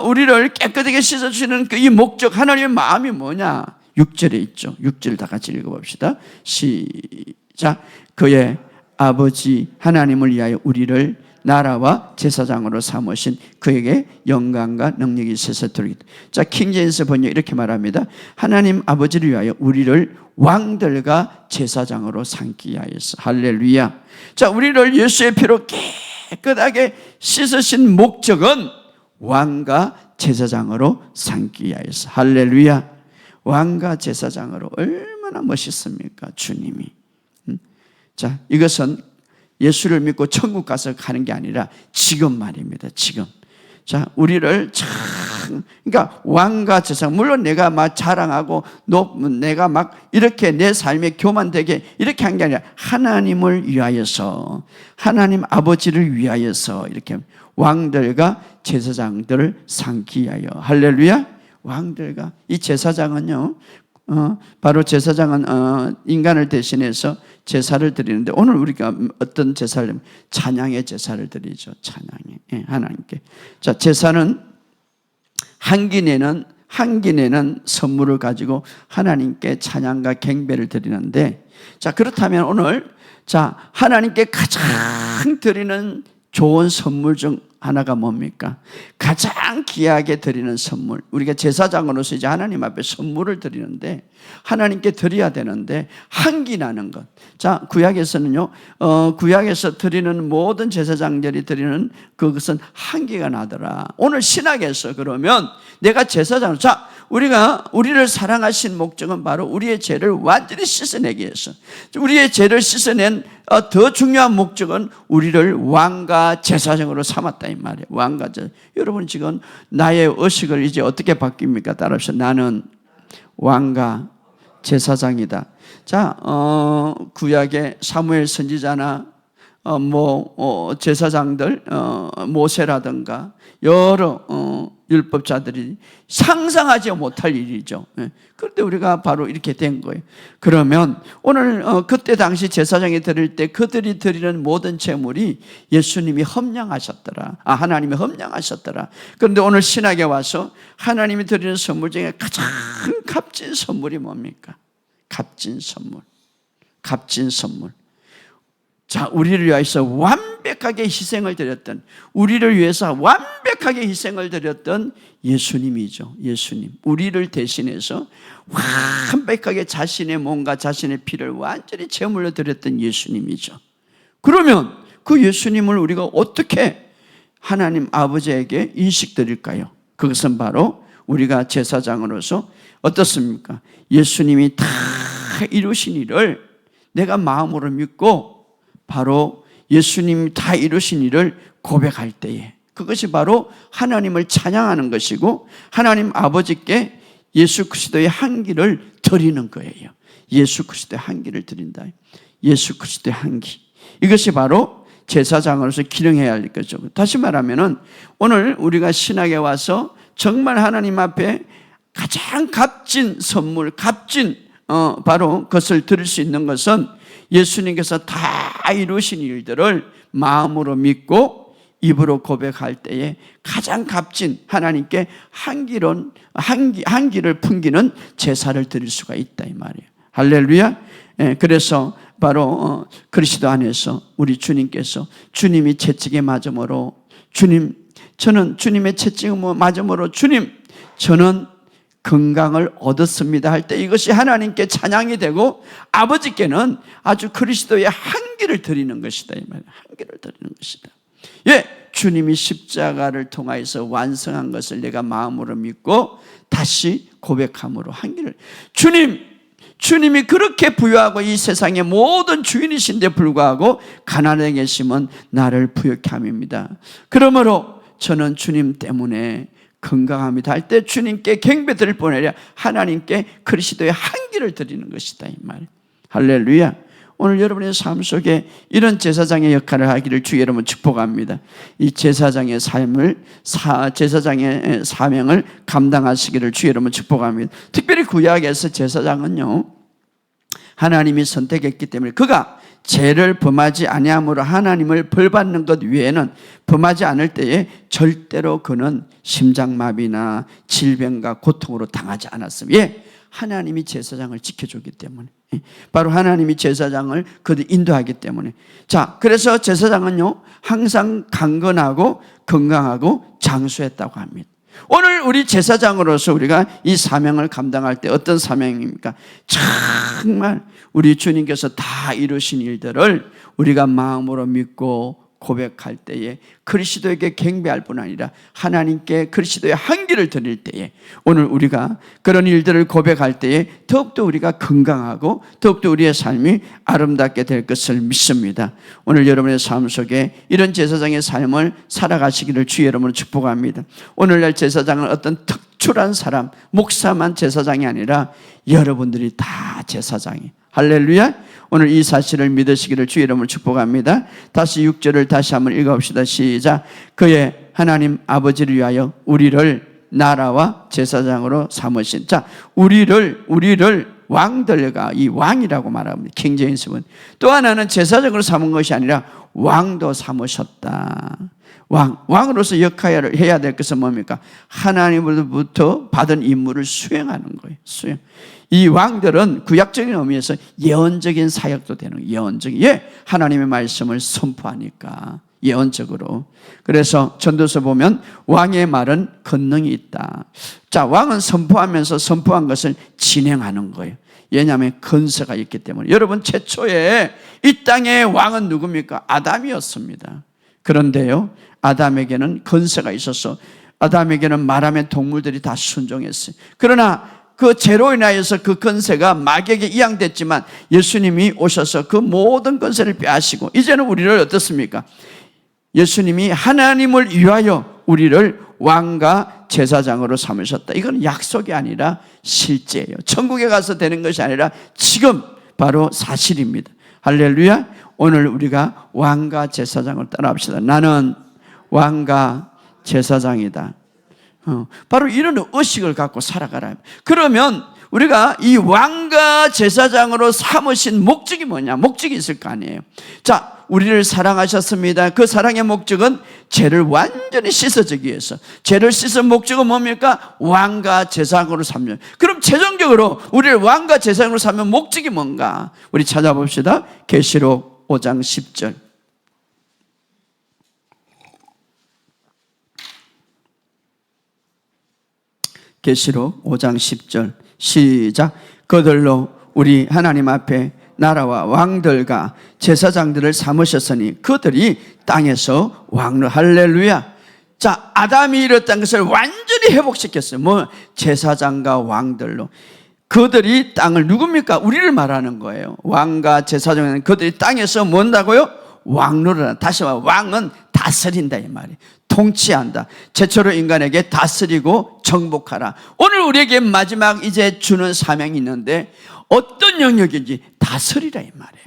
우리를 깨끗하게 씻어주시는 이 목적, 하나님의 마음이 뭐냐? 6절에 있죠. 6절 다 같이 읽어봅시다. 시작. 그의 아버지 하나님을 위하여 우리를 나라와 제사장으로 삼으신 그에게 영광과 능력이 세세토록. 자, 킹제임스 번역 이렇게 말합니다. 하나님 아버지를 위하여 우리를 왕들과 제사장으로 삼기 위하여서. 할렐루야. 자, 우리를 예수의 피로 깨끗하게 씻으신 목적은 왕과 제사장으로 삼기 위하여서. 할렐루야. 왕과 제사장으로. 얼마나 멋있습니까? 주님이. 자, 이것은 예수를 믿고 천국 가서 가는 게 아니라 지금 말입니다. 지금. 자, 우리를 그러니까 왕과 제사장, 물론 내가 막 자랑하고 내가 막 이렇게 내 삶에 교만되게 이렇게 한 게 아니라 하나님을 위하여서, 하나님 아버지를 위하여서 이렇게 왕들과 제사장들을 삼기 위하여. 할렐루야. 왕들과, 이 제사장은요, 바로 제사장은 인간을 대신해서 제사를 드리는데, 오늘 우리가 어떤 제사를 드리면 찬양의 제사를 드리죠. 찬양의, 하나님께. 자, 제사는 한 기내는 선물을 가지고 하나님께 찬양과 경배를 드리는데, 자, 그렇다면 오늘, 자, 하나님께 가장 드리는 좋은 선물 중 하나가 뭡니까? 가장 귀하게 드리는 선물. 우리가 제사장으로서 이제 하나님 앞에 선물을 드리는데, 하나님께 드려야 되는데 한기 나는 것. 자, 구약에서는요, 구약에서 드리는 모든 제사장들이 드리는 그것은 한기가 나더라. 오늘 신학에서 그러면 내가 제사장, 자, 우리를 사랑하신 목적은 바로 우리의 죄를 완전히 씻어내기 위해서. 우리의 죄를 씻어낸 더 중요한 목적은 우리를 왕과 제사장으로 삼았다 이 말이에요. 왕과 제사장. 여러분 지금 나의 의식을 이제 어떻게 바뀝니까? 따라서 나는 왕과 제사장이다. 자, 구약의 사무엘 선지자나 제사장들, 모세라든가 여러 율법자들이 상상하지 못할 일이죠. 그런데 우리가 바로 이렇게 된 거예요. 그러면 오늘 그때 당시 제사장이 드릴 때 그들이 드리는 모든 제물이 예수님이 험량하셨더라. 하나님이 험량하셨더라. 그런데 오늘 신학에 와서 하나님이 드리는 선물 중에 가장 값진 선물이 뭡니까? 값진 선물. 값진 선물. 자, 우리를 위해서 완벽하게 희생을 드렸던, 우리를 위해서 완벽하게 희생을 드렸던 예수님이죠. 예수님. 우리를 대신해서 완벽하게 자신의 몸과 자신의 피를 완전히 제물로 드렸던 예수님이죠. 그러면 그 예수님을 우리가 어떻게 하나님 아버지에게 인식드릴까요? 그것은 바로 우리가 제사장으로서 어떻습니까? 예수님이 다 이루신 일을 내가 마음으로 믿고 바로 예수님이 다 이루신 일을 고백할 때에, 그것이 바로 하나님을 찬양하는 것이고 하나님 아버지께 예수 그리스도의 한기를 드리는 거예요. 예수 그리스도의 한기를 드린다. 예수 그리스도의 한기. 이것이 바로 제사장으로서 기능해야 할 거죠. 다시 말하면은 오늘 우리가 신학에 와서 정말 하나님 앞에 가장 값진 선물, 바로 그것을 드릴 수 있는 것은 예수님께서 다 이루신 일들을 마음으로 믿고 입으로 고백할 때에 가장 값진 하나님께 한기를 풍기는 제사를 드릴 수가 있다 이 말이에요. 할렐루야. 그래서 바로 그리스도 안에서 우리 주님께서 주님이 채찍에 맞음으로 주님, 저는 주님의 채찍을 맞음으로 주님, 저는 건강을 얻었습니다 할 때 이것이 하나님께 찬양이 되고 아버지께는 아주 그리스도의 한기를 드리는 것이다 이 말이에요. 한기를 드리는 것이다. 예, 주님이 십자가를 통하여서 완성한 것을 내가 마음으로 믿고 다시 고백함으로 한기를, 주님이 그렇게 부유하고 이 세상의 모든 주인이신데 불구하고 가난해 계심은 나를 부유케 함입니다. 그러므로 저는 주님 때문에 건강합니다 할 때 주님께 경배 드릴 뿐 아니라 하나님께 그리스도의 한기를 드리는 것이다 이 말. 할렐루야. 오늘 여러분의 삶 속에 이런 제사장의 역할을 하기를 주 여러분 축복합니다. 이 제사장의 삶을, 제사장의 사명을 감당하시기를 주 여러분 축복합니다. 특별히 구약에서 제사장은요, 하나님이 선택했기 때문에 그가 죄를 범하지 아니함으로 하나님을 벌받는 것 외에는 범하지 않을 때에 절대로 그는 심장마비나 질병과 고통으로 당하지 않았습니다. 예, 하나님이 제사장을 지켜주기 때문에, 바로 하나님이 제사장을 그들 인도하기 때문에. 자, 그래서 제사장은요 항상 강건하고 건강하고 장수했다고 합니다. 오늘 우리 제사장으로서 우리가 이 사명을 감당할 때 어떤 사명입니까? 정말 우리 주님께서 다 이루신 일들을 우리가 마음으로 믿고 고백할 때에 그리스도에게 경배할 뿐 아니라 하나님께 그리스도의 한기를 드릴 때에 오늘 우리가 그런 일들을 고백할 때에 더욱더 우리가 건강하고 더욱더 우리의 삶이 아름답게 될 것을 믿습니다. 오늘 여러분의 삶 속에 이런 제사장의 삶을 살아가시기를 주 여러분을 축복합니다. 오늘날 제사장은 어떤 특출한 사람, 목사만 제사장이 아니라 여러분들이 다 제사장이. 할렐루야. 오늘 이 사실을 믿으시기를 주 이름으로 축복합니다. 다시 6절을 다시 한번 읽어봅시다. 시작. 그의 하나님 아버지를 위하여 우리를 나라와 제사장으로 삼으신. 자, 우리를 왕들과, 이 왕이라고 말합니다. 킹제임스는. 또 하나는 제사장으로 삼은 것이 아니라 왕도 삼으셨다. 왕으로서 역할을 해야 될 것은 뭡니까? 하나님으로부터 받은 임무를 수행하는 거예요. 수행. 이 왕들은 구약적인 의미에서 예언적인 사역도 되는 거예요. 예언적인. 예, 하나님의 말씀을 선포하니까 예언적으로. 그래서 전도서 보면 왕의 말은 권능이 있다. 자, 왕은 선포하면서 선포한 것을 진행하는 거예요. 왜냐하면 건세가 있기 때문에. 여러분, 최초에 이 땅의 왕은 누굽니까? 아담이었습니다. 그런데요, 아담에게는 건세가 있어서 아담에게는 말하면 동물들이 다 순종했어요. 그러나 그 죄로 인하여서 그 건세가 마귀에게 이양됐지만 예수님이 오셔서 그 모든 건세를 빼앗기고 이제는 우리를 어떻습니까? 예수님이 하나님을 위하여 우리를 왕과 제사장으로 삼으셨다. 이건 약속이 아니라 실제예요. 천국에 가서 되는 것이 아니라 지금 바로 사실입니다. 할렐루야. 오늘 우리가 왕과 제사장을 따라합시다. 나는 왕과 제사장이다. 바로 이런 의식을 갖고 살아가라. 그러면 우리가 이 왕과 제사장으로 삼으신 목적이 뭐냐? 목적이 있을 거 아니에요. 자, 우리를 사랑하셨습니다. 그 사랑의 목적은 죄를 완전히 씻어주기 위해서. 죄를 씻은 목적은 뭡니까? 왕과 제사장으로 삼는. 그럼 최종적으로 우리를 왕과 제사장으로 삼는 목적이 뭔가? 우리 찾아봅시다. 계시록 5장 10절. 계시록 5장 10절 시작. 그들로 우리 하나님 앞에 나라와 왕들과 제사장들을 삼으셨으니 그들이 땅에서 왕을. 할렐루야. 자, 아담이 이뤘다는 것을 완전히 회복시켰어요. 뭐 제사장과 왕들로. 그들이 땅을, 누굽니까? 우리를 말하는 거예요. 왕과 제사장은 그들이 땅에서 뭔다고요? 왕노릇. 다시 말해 왕은 다스린다 이 말이에요. 통치한다. 최초로 인간에게 다스리고 정복하라. 오늘 우리에게 마지막 이제 주는 사명이 있는데 어떤 영역인지 다스리라 이 말이에요.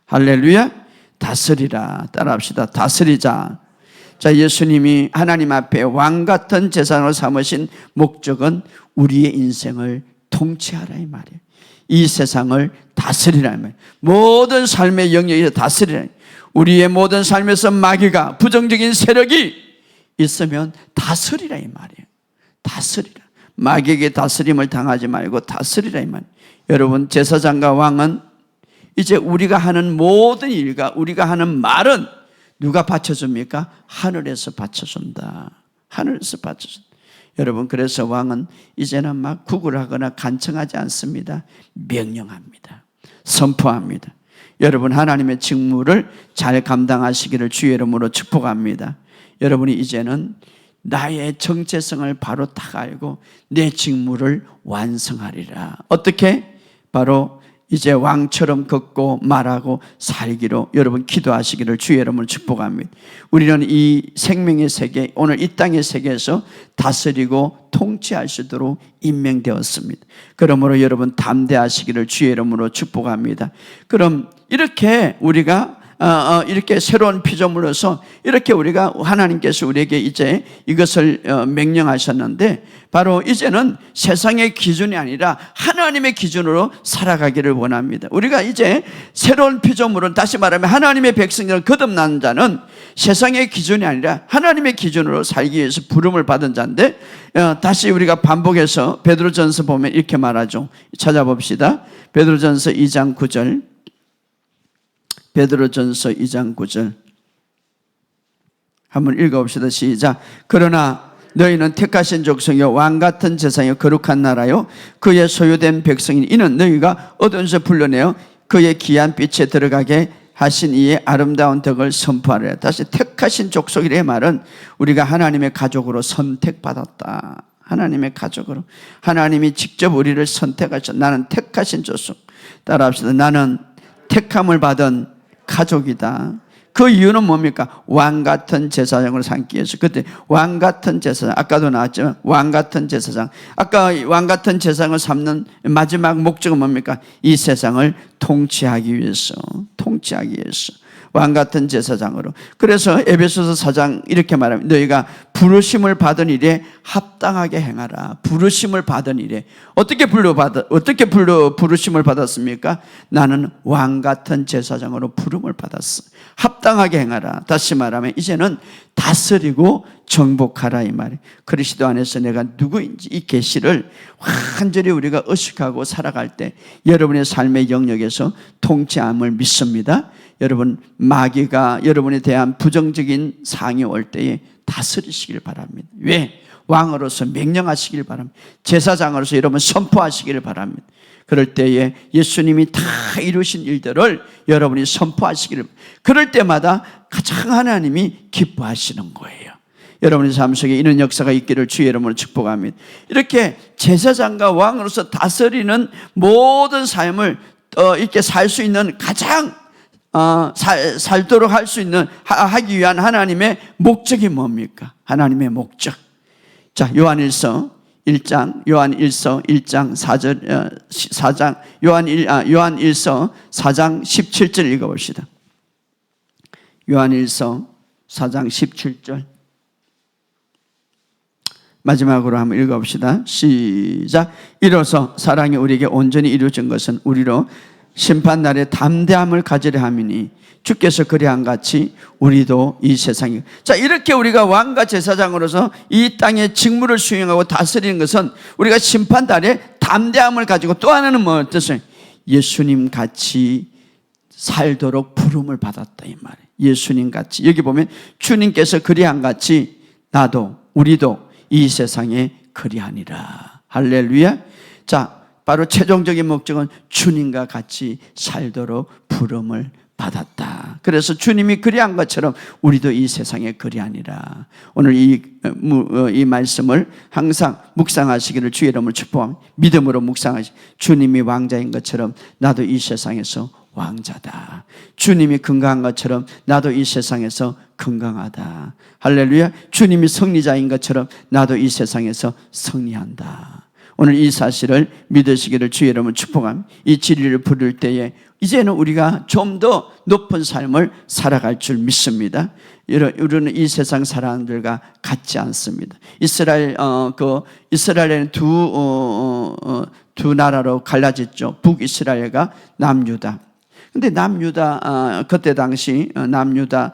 할렐루야. 다스리라. 따라합시다. 다스리자. 자, 예수님이 하나님 앞에 왕 같은 제사장으로 삼으신 목적은 우리의 인생을 통치하라 이 말이에요. 이 세상을 다스리라 이 말이에요. 모든 삶의 영역에서 다스리라. 우리의 모든 삶에서 마귀가, 부정적인 세력이 있으면 다스리라 이 말이에요. 다스리라. 마귀에게 다스림을 당하지 말고 다스리라 이 말이에요. 여러분, 제사장과 왕은 이제 우리가 하는 모든 일과 우리가 하는 말은 누가 받쳐줍니까? 하늘에서 받쳐준다. 하늘에서 받쳐준다. 여러분, 그래서 왕은 이제는 막 구걸하거나 간청하지 않습니다. 명령합니다. 선포합니다. 여러분, 하나님의 직무를 잘 감당하시기를 주의 이름으로 축복합니다. 여러분이 이제는 나의 정체성을 바로 딱 알고 내 직무를 완성하리라. 어떻게? 바로 이제 왕처럼 걷고 말하고 살기로 여러분 기도하시기를 주의 이름으로 축복합니다. 우리는 이 생명의 세계, 오늘 이 땅의 세계에서 다스리고 통치할 수 있도록 임명되었습니다. 그러므로 여러분 담대하시기를 주의 이름으로 축복합니다. 그럼 이렇게 우리가 이렇게 새로운 피조물로서 이렇게 우리가 하나님께서 우리에게 이제 이것을 명령하셨는데, 바로 이제는 세상의 기준이 아니라 하나님의 기준으로 살아가기를 원합니다. 우리가 이제 새로운 피조물은, 다시 말하면 하나님의 백성들을 거듭난 자는 세상의 기준이 아니라 하나님의 기준으로 살기 위해서 부름을 받은 자인데, 다시 우리가 반복해서 베드로전서 보면 이렇게 말하죠. 찾아봅시다. 베드로전서 2장 9절. 베드로전서 2장 9절 한번 읽어봅시다. 시작. 그러나 너희는 택하신 족속이요 왕같은 제사요 거룩한 나라요 그의 소유된 백성이니 이는 너희가 어둠에서 불러내어 그의 귀한 빛에 들어가게 하신 이의 아름다운 덕을 선포하리라. 다시 택하신 족속이라의 말은 우리가 하나님의 가족으로 선택받았다. 하나님의 가족으로 하나님이 직접 우리를 선택하셨다. 나는 택하신 족속. 따라합시다. 나는 택함을 받은 가족이다. 그 이유는 뭡니까? 왕같은 제사장으로 삼기 위해서. 그때 왕같은 제사장, 아까도 나왔지만 왕같은 제사장, 아까 왕같은 제사장을 삼는 마지막 목적은 뭡니까? 이 세상을 통치하기 위해서, 통치하기 위해서 왕같은 제사장으로. 그래서 에베소서 4장 이렇게 말합니다. 너희가 부르심을 받은 일에 합당하게 행하라. 부르심을 받은 일에 어떻게 부르심을 받았습니까? 나는 왕같은 제사장으로 부름을 받았어. 합당하게 행하라. 다시 말하면 이제는 다스리고 정복하라 이 말이에요. 그리스도 안에서 내가 누구인지 이 계시를 완전히 우리가 의식하고 살아갈 때 여러분의 삶의 영역에서 통치함을 믿습니다. 여러분, 마귀가 여러분에 대한 부정적인 상이 올 때에 다스리시길 바랍니다. 왜? 왕으로서 명령하시길 바랍니다. 제사장으로서 여러분 선포하시기를 바랍니다. 그럴 때에 예수님이 다 이루신 일들을 여러분이 선포하시기를, 그럴 때마다 가장 하나님이 기뻐하시는 거예요. 여러분의 삶 속에 이런 역사가 있기를 주의 이름으로 축복합니다. 이렇게 제사장과 왕으로서 다스리는 모든 삶을 이렇게 살 수 있는 가장 살도록 할 수 있는, 하기 위한 하나님의 목적이 뭡니까? 하나님의 목적. 자, 요한일서 1장 4절, 4장, 요한일서 4장 17절 읽어봅시다. 요한일서 4장 17절. 마지막으로 한번 읽어봅시다. 시작. 이로써 사랑이 우리에게 온전히 이루어진 것은 우리로 심판날에 담대함을 가지려 함이니 주께서 그리한 같이 우리도 이 세상에. 자, 이렇게 우리가 왕과 제사장으로서 이 땅의 직무를 수행하고 다스리는 것은 우리가 심판날에 담대함을 가지고, 또 하나는 뭐 어떠세요? 예수님 같이 살도록 부름을 받았다 이 말이에요. 예수님 같이. 여기 보면 주님께서 그리한 같이 나도 우리도 이 세상에 그리하니라. 할렐루야. 자, 바로 최종적인 목적은 주님과 같이 살도록 부름을 받았다. 그래서 주님이 그리한 것처럼 우리도 이 세상에 그리하니라. 오늘 이 말씀을 항상 묵상하시기를 주의 이름으로 축복합니다. 믿음으로 묵상하시. 주님이 왕자인 것처럼 나도 이 세상에서 왕자다. 주님이 건강한 것처럼 나도 이 세상에서 건강하다. 할렐루야. 주님이 승리자인 것처럼 나도 이 세상에서 승리한다. 오늘 이 사실을 믿으시기를 주의 이름으로 축복합니다. 이 진리를 부를 때에 이제는 우리가 좀 더 높은 삶을 살아갈 줄 믿습니다. 우리는 이 세상 사람들과 같지 않습니다. 이스라엘은 두 나라로 갈라졌죠. 북이스라엘과 남유다. 근데 남유다 그때 당시 남유다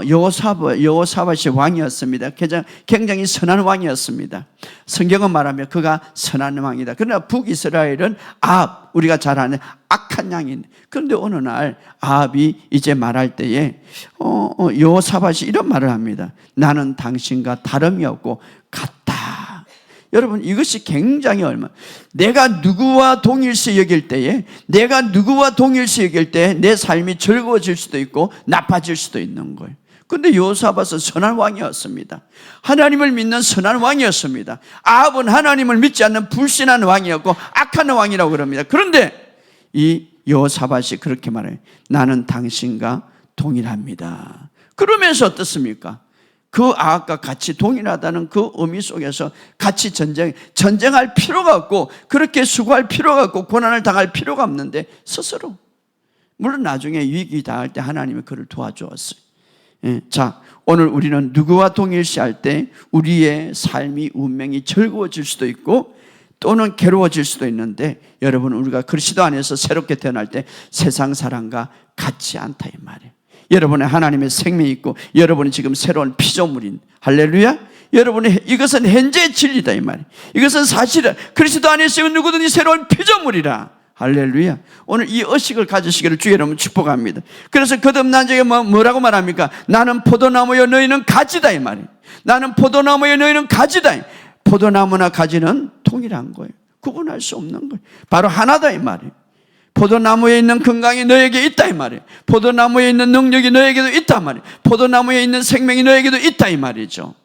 여호사밧이 왕이었습니다. 굉장히 선한 왕이었습니다. 성경은 말하면 그가 선한 왕이다. 그러나 북이스라엘은 아합, 우리가 잘 아는 악한 양인. 그런데 어느 날 아합이 이제 말할 때에 여호사밧이 이런 말을 합니다. 나는 당신과 다름이 없고 같다. 여러분, 이것이 굉장히 내가 누구와 동일시 여길 때에 내 삶이 즐거워질 수도 있고 나빠질 수도 있는 거예요. 그런데 여호사밧은 선한 왕이었습니다. 하나님을 믿는 선한 왕이었습니다. 아합은 하나님을 믿지 않는 불신한 왕이었고 악한 왕이라고 그럽니다. 그런데 이 여호사밧이 그렇게 말해요. 나는 당신과 동일합니다. 그러면서 어떻습니까? 그 아합과 같이 동일하다는 그 의미 속에서 같이 전쟁할 필요가 없고 그렇게 수고할 필요가 없고 고난을 당할 필요가 없는데 스스로, 물론 나중에 위기 당할 때 하나님이 그를 도와주었어요. 자, 오늘 우리는 누구와 동일시할 때 우리의 삶이 운명이 즐거워질 수도 있고 또는 괴로워질 수도 있는데, 여러분, 우리가 그리스도 안에서 새롭게 태어날 때 세상 사람과 같지 않다 이 말이에요. 여러분의 하나님의 생명이 있고 여러분이 지금 새로운 피조물인, 할렐루야. 여러분의 이것은 현재의 진리다 이 말이에요. 이것은 사실이다. 그리스도 안에 있으면 누구든지 새로운 피조물이라. 할렐루야. 오늘 이 의식을 가지시기를 주의 이름으로 축복합니다. 그래서 거듭난 자에게 뭐라고 말합니까? 나는 포도나무여 너희는 가지다 이 말이에요. 나는 포도나무여 너희는 가지다. 포도나무나 가지는 동일한 거예요. 구분할 수 없는 거예요. 바로 하나다 이 말이에요. 포도나무에 있는 건강이 너에게 있다 이 말이에요. 포도나무에 있는 능력이 너에게도 있다 이 말이에요. 포도나무에 있는 생명이 너에게도 있다 이 말이죠.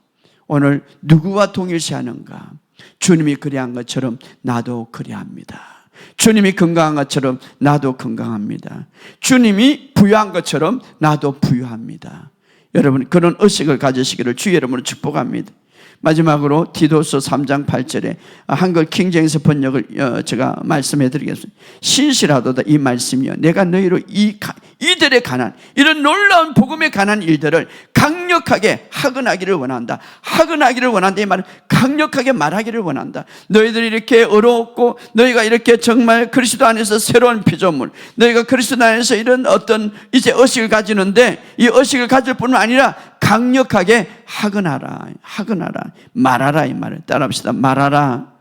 오늘 누구와 동일시하는가? 주님이 그리한 것처럼 나도 그리합니다. 주님이 건강한 것처럼 나도 건강합니다. 주님이 부유한 것처럼 나도 부유합니다. 여러분, 그런 의식을 가지시기를 주의 이름으로 축복합니다. 마지막으로 디도서 3장 8절에 한글 킹제임스 번역을 제가 말씀해 드리겠습니다. 신실하도다 이 말씀이요 내가 너희로 이들에 관한 이런 놀라운 복음에 관한 일들을 강력하게 하근하기를 원한다. 하근하기를 원한다 이 말은 강력하게 말하기를 원한다. 너희들이 이렇게 어렵고 너희가 이렇게 정말 그리스도 안에서 새로운 피조물, 너희가 그리스도 안에서 이런 어떤 이제 의식을 가지는데 이 의식을 가질 뿐만 아니라 강력하게 하근하라, 말하라 이 말을 따라합시다. 말하라.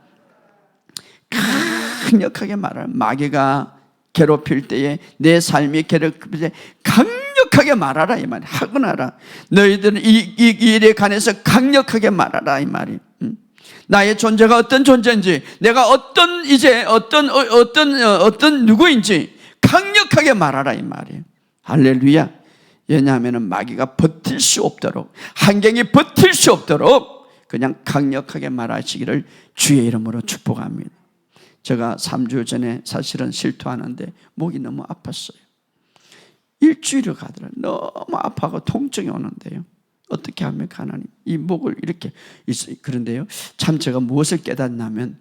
강력하게 말하라. 마귀가 괴롭힐 때에, 내 삶이 괴롭힐 때 강력하게 말하라 이 말이. 하근하라. 너희들은 이 일에 관해서 강력하게 말하라 이 말이. 나의 존재가 어떤 존재인지, 내가 어떤 누구인지 강력하게 말하라 이 말이에요. 할렐루야. 왜냐하면 마귀가 버틸 수 없도록, 환경이 버틸 수 없도록 그냥 강력하게 말하시기를 주의 이름으로 축복합니다. 제가 3주 전에 사실은 실토하는데 목이 너무 아팠어요. 일주일을 가더라고요. 너무 아파하고 통증이 오는데요. 어떻게 합니까 하나님? 이 목을 이렇게 있어요. 그런데요, 참 제가 무엇을 깨닫냐면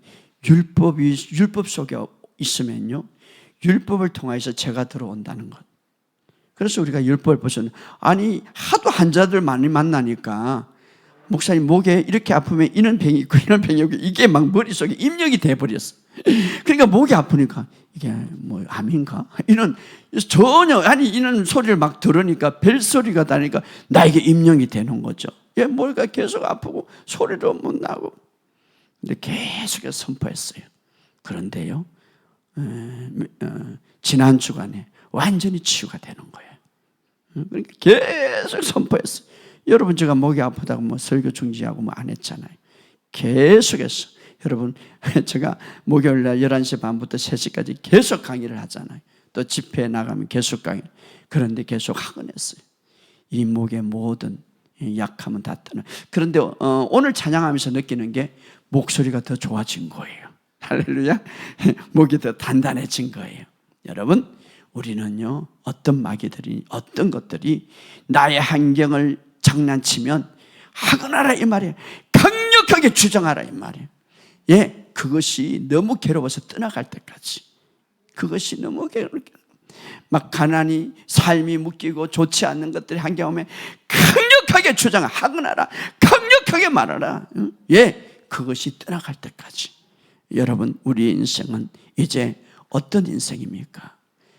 율법 속에 있으면요, 율법을 통해서 죄가 들어온다는 것. 그래서 우리가 율법을 보시면, 아니 하도 환자들 많이 만나니까 목사님 목에 이렇게 아프면 이런 병이 있고 이런 병이 있고 이게 막 머릿속에 입력이 돼버렸어. 그러니까 목이 아프니까 이게 뭐 암인가? 이런 전혀 이런 소리를 막 들으니까 벨소리가 나니까 나에게 입력이 되는 거죠. 머리가 계속 아프고 소리도 못 나고. 근데 계속해서 선포했어요. 그런데요, 지난 주간에 완전히 치유가 되는 거예요. 그러니까 계속 선포했어요. 여러분, 제가 목이 아프다고 뭐 설교 중지하고 뭐 안 했잖아요. 계속해서. 여러분, 제가 목요일날 11시 반부터 3시까지 계속 강의를 하잖아요. 또 집회에 나가면 계속 강의. 그런데 계속 하근했어요. 이 목의 모든 약함은 다 떠나. 그런데 오늘 찬양하면서 느끼는 게 목소리가 더 좋아진 거예요. 할렐루야. 목이 더 단단해진 거예요. 여러분, 우리는요, 어떤 마귀들이, 어떤 것들이 나의 환경을 장난치면 하근하라 이 말이에요. 강력하게 주장하라 이 말이에요. 그것이 너무 괴로워서 떠나갈 때까지. 그것이 너무 괴롭게 막 가난이, 삶이 묶이고 좋지 않는 것들이 환경 오면 강력하게 주장하라. 하근하라. 강력하게 말하라. 그것이 떠나갈 때까지. 여러분, 우리의 인생은 이제 어떤 인생입니까?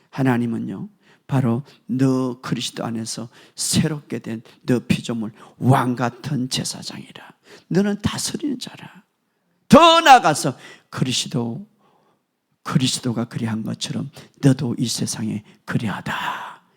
하나님은요, 바로 너 그리스도 안에서 새롭게 된 너 피조물 왕같은 제사장이라. 너는 다스리는 자라. 더 나아가서 그리스도가 그리한 것처럼 너도 이 세상에 그리하다,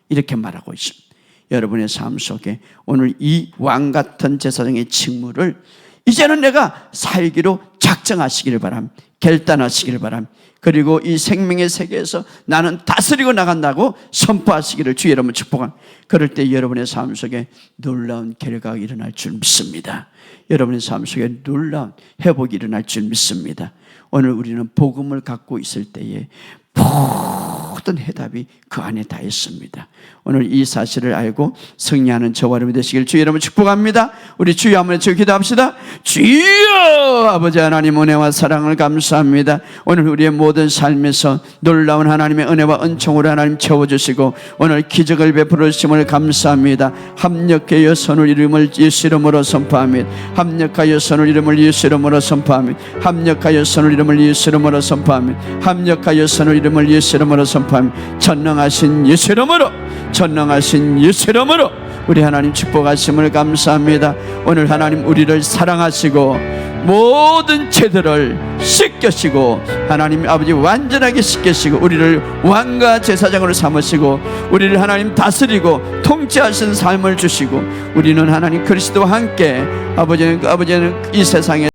이렇게 말하고 있습니다. 여러분의 삶 속에 오늘 이 왕같은 제사장의 직무를 이제는 내가 살기로 작정하시기를 바랍니다. 결단하시기를 바랍니다. 그리고 이 생명의 세계에서 나는 다스리고 나간다고 선포하시기를 주 여러분 축복합니다. 그럴 때 여러분의 삶 속에 놀라운 결과가 일어날 줄 믿습니다. 여러분의 삶 속에 놀라운 회복이 일어날 줄 믿습니다. 오늘 우리는 복음을 갖고 있을 때에 모든 해답이 그 안에 다 있습니다. 오늘 이 사실을 알고 승리하는 저와 여러분 되시길 주 여러분 축복합니다. 우리 주여 한번 외쳐 기도합시다. 주여 아버지 하나님 은혜와 사랑을 감사합니다. 오늘 우리의 모든 삶에서 놀라운 하나님의 은혜와 은총으로 하나님 채워주시고 오늘 기적을 베풀어 주심을 감사합니다. 합력하여 선을 이름을 예수 이름으로 선포합니다. 합력하여 선을 이름을 예수 이름으로 선포합니다. 합력하여 선을 이름을 예수 이름으로 선포합니다. 합력하여 선을 이름을 예수 이름으로 선포합니다. 전능하신 예수 이름으로, 전능하신 예수 이름으로 우리 하나님 축복하심을 감사합니다. 오늘 하나님 우리를 사랑하시고 모든 죄들을 씻겨시고 하나님 아버지 완전하게 씻겨시고 우리를 왕과 제사장으로 삼으시고 우리를 하나님 다스리고 통치하신 삶을 주시고 우리는 하나님 그리스도와 함께 아버지는 이 세상에